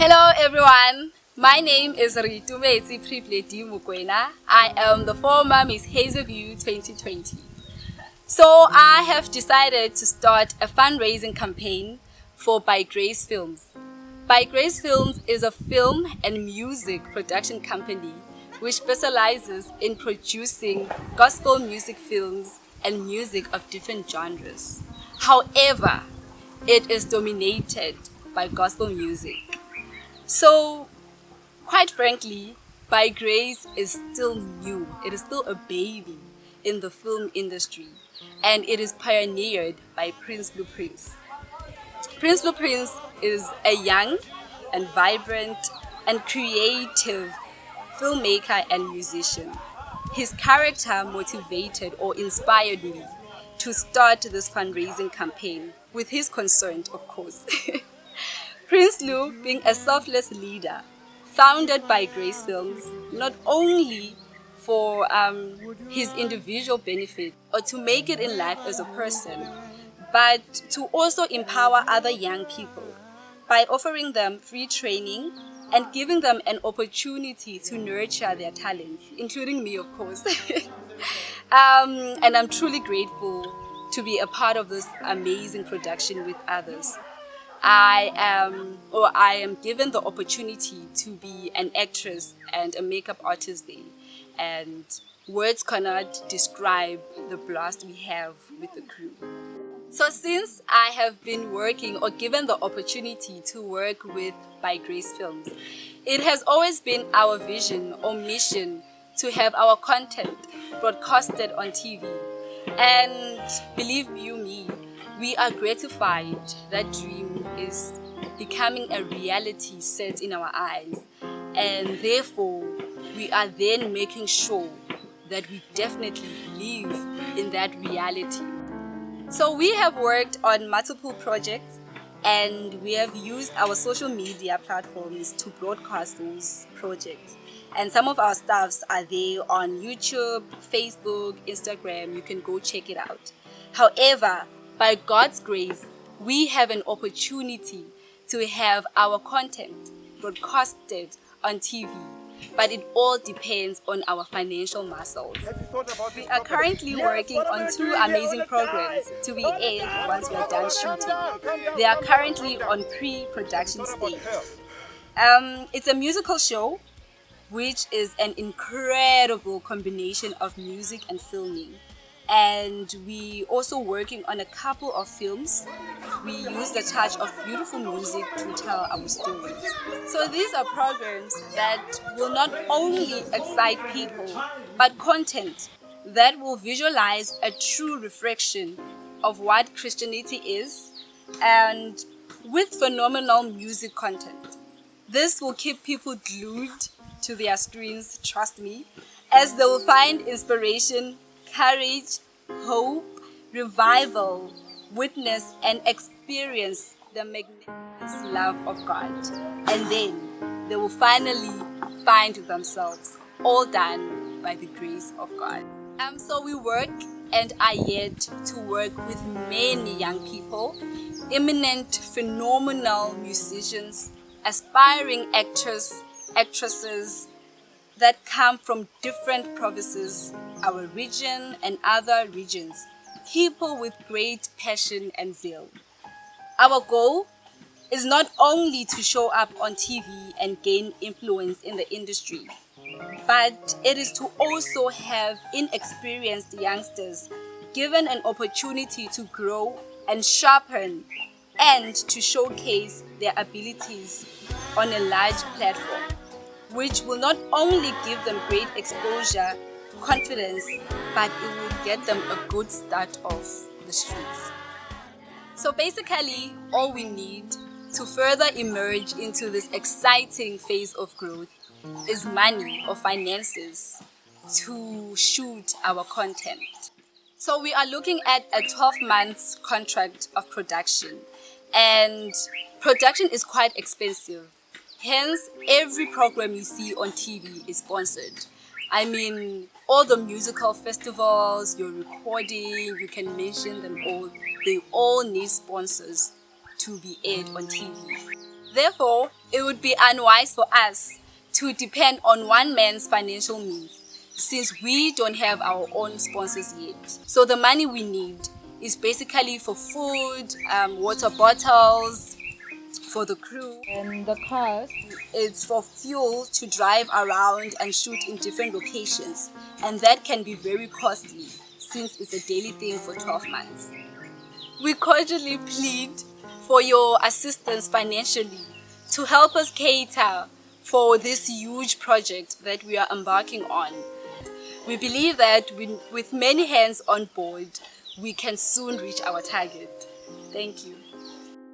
Hello everyone, my name is Reitumetse Priviledee Mokoena. I am the former Miss Hazyview 2020. So I have decided to start a fundraising campaign for ByGrace Films. ByGrace Films is a film and music production company which specializes in producing gospel music films and music of different genres. However, it is dominated by gospel music. So, quite frankly, ByGrace is still new. It is still a baby in the film industry, and it is pioneered by Prinsloo Prins. Prinsloo Prins is a young and vibrant and creative filmmaker and musician. His character motivated or inspired me to start this fundraising campaign, with his consent, of course. Prinsloo, being a selfless leader, founded ByGrace Films not only for his individual benefit or to make it in life as a person, but to also empower other young people by offering them free training and giving them an opportunity to nurture their talents, including me, of course. And I'm truly grateful to be a part of this amazing production with others. I am given the opportunity to be an actress and a makeup artist there, and words cannot describe the blast we have with the crew. So since I have been working or given the opportunity to work with ByGrace Films, it has always been our vision or mission to have our content broadcasted on TV. And believe you me, we are gratified that dream is becoming a reality set in our eyes, and therefore we are then making sure that we definitely live in that reality. So we have worked on multiple projects and we have used our social media platforms to broadcast those projects. And some of our staffs are there on YouTube, Facebook, Instagram. You can go check it out. However, by God's grace, we have an opportunity to have our content broadcasted on TV, but it all depends on our financial muscles. We are currently working on 2 amazing programs to be aired once we are done shooting. They are currently on pre-production stage. It's a musical show, which is an incredible combination of music and filming. And we also working on a couple of films. We use the touch of beautiful music to tell our stories. So these are programs that will not only excite people, but content that will visualize a true reflection of what Christianity is, and with phenomenal music content. This will keep people glued to their screens, trust me, as they will find inspiration, courage, hope, revival, witness and experience the magnificent love of God. And then they will finally find themselves, all done by the grace of God. So we work and are yet to work with many young people, eminent, phenomenal musicians, aspiring actors, actresses that come from different provinces, our region and other regions, people with great passion and zeal. Our goal is not only to show up on TV and gain influence in the industry, but it is to also have inexperienced youngsters given an opportunity to grow and sharpen and to showcase their abilities on a large platform, which will not only give them great exposure, confidence, but it will get them a good start off the streets. So basically, all we need to further emerge into this exciting phase of growth is money or finances to shoot our content. So we are looking at a 12 months contract of production, and production is quite expensive. Hence, every program you see on TV is sponsored. I mean, all the musical festivals, your recording, you can mention them all. They all need sponsors to be aired on TV. Therefore, it would be unwise for us to depend on one man's financial means, since we don't have our own sponsors yet. So the money we need is basically for food, water bottles, for the crew. And the cost? It's for fuel to drive around and shoot in different locations, and that can be very costly since it's a daily thing for 12 months. We cordially plead for your assistance financially to help us cater for this huge project that we are embarking on. We believe that with many hands on board, we can soon reach our target. Thank you.